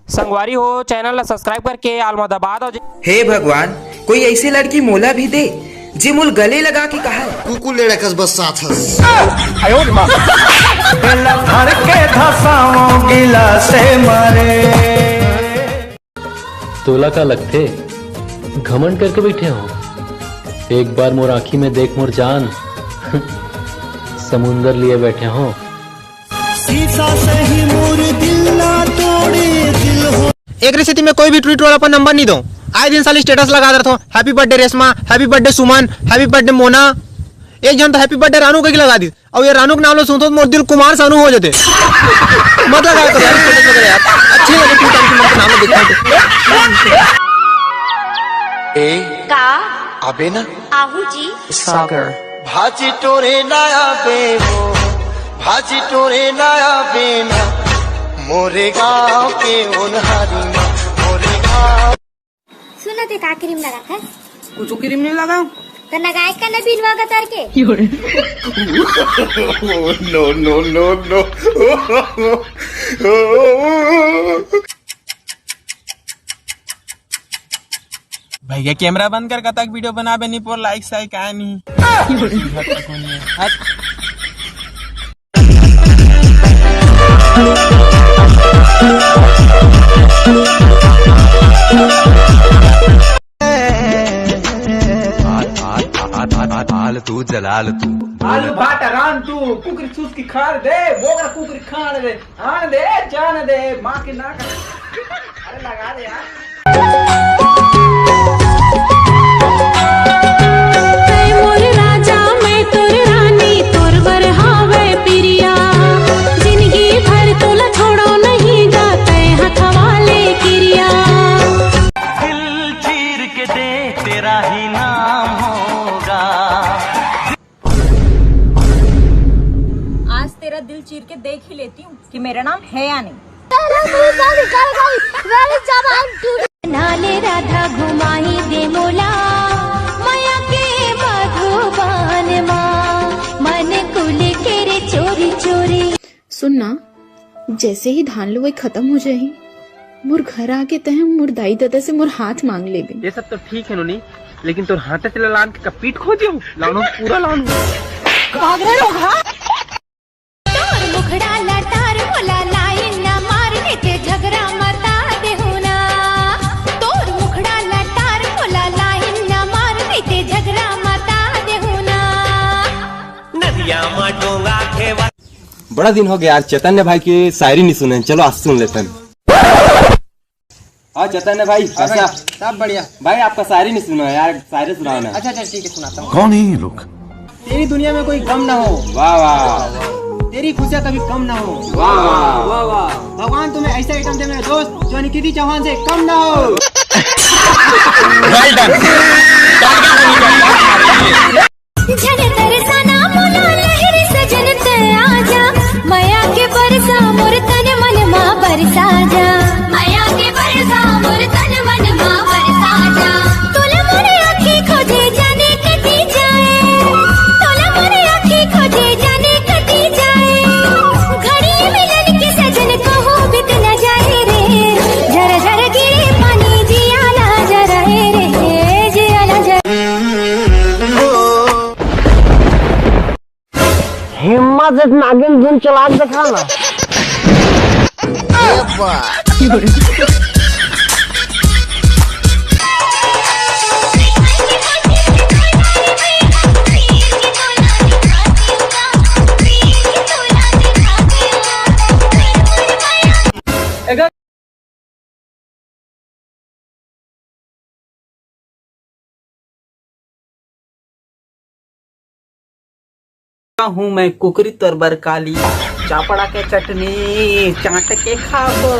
संगवारी हो चैनल ला सब्सक्राइब करके आल में दबा दो। हे भगवान, कोई ऐसी लड़की मोला भी दे जे मोल गले लगा के कहा कुकु ले रखस बस साथ हस धर के धसाओ गिला से मारे। तोला का लगते घमंड करके बैठे हो। एक बार मोर आँखी में देख मोर जान समुंदर लिए बैठे हो। शीशा से ही मोर दिल ना तोड़े दिल हो। एक रिश्ते में कोई भी ट्वीट वाला पर नंबर नहीं दो। आए दिन साली स्टेटस लगा देता हूँ, happy birthday Reshma, happy birthday Suman, happy birthday Mona. एक जन तो हैप्पी बर्थडे रानू के लगा दी और ये रानू के नाम लो सुनते तो मोर दिल कुमार सानू हो जाते। मत लगाया करो यार स्टेटस वगैरह यार, अच्छे लगे ट्वीट के नाम दिखा ए का अबे ना आहू जी सागर भाजी टोरे नया बे हो, भाजी टोरे नया बे ना मोरे गाँव के उनहारी ना मोरे गाँव। सुना ते का क्रीम लगा था? कुछ क्रीम नहीं लगाऊं तो नगाए का न बिलवा का तार के नो नो नो नो भैया कैमरा बंद कर तक वीडियो बना बे नहीं पोर लाइक साइक आया नहीं। तू जलाल तू आलू भाटा रान तू कुकरी सूस की खाल दे बोगरा कुकरी खान दे आन दे जान दे माँ के नाक अरे लगा दे यार। मोर राजा मैं तोर रानी तोर बरहावे पिरिया जिंदगी भर तोला छोड़ो नहीं जाते हथवाले किरिया। दिल चीर के दे तेरा ही नाम होगा। आज तेरा दिल चीर के देख ही लेती हूँ कि मेरा नाम है या नहीं। नाले राधा घुमाई दे मोला माया के मधुबान माँ मन कुल के रे चोरी चोरी। सुनना, जैसे ही धान लुवाई खत्म हो जाए मोर घर आके तह मोर दाई दादा से मोर हाथ मांग ले। ये सब तो ठीक है नोनी, लेकिन तोर हाथ से लान के कपीट खो दियो लानो पूरा लानो भाग रहे हो। तोर मुखड़ा लटार होला लाइन ना मार के झगड़ा मता देहुना। तोर मुखड़ा लटार होला लाइन ना मार के झगड़ा मता देहुना। नदिया में डोंगा खेवा। बड़ा दिन हो गया यार, चैतन्य भाई की शायरी नहीं सुने, चलो आज सुन लेते हैं। हाँ चैतन्य भाई कैसा? सब बढ़िया भाई आपका शायरी नहीं सुना यार, शायरी सुनाओ ना। अच्छा ठीक है सुनाता हूँ। कौन है ये लोग? तेरी दुनिया में कोई गम ना हो, वाह वाह, तेरी खुशियाँ कभी कम ना हो, वाह वाह वाह। भगवान तुम्हें ऐसा आइटम दे मेरे दोस्त जो निकिती चौहान से कम ना हो। झन तरसाना मोला लहर सजन ते आजा माया के बरसा मोर तन मन मां बरसा जा। माया के बरसा मोर तन मन मां बरसा जा। तोला मोरे आँखें खोजे जाने कटी जाए, तोला मोरे आँखें खोजे जाने कटी जाए। घड़ी मिलन के सजन कहो बित न जाए रे, झर झर गिरे पानी जिया ना जरा रे जिया ना जरा। हिम्मत नागिन दिन चला दिखाना। हूँ मैं कुकरी तरबर काली चापड़ा के चटनी चाट के खाबो।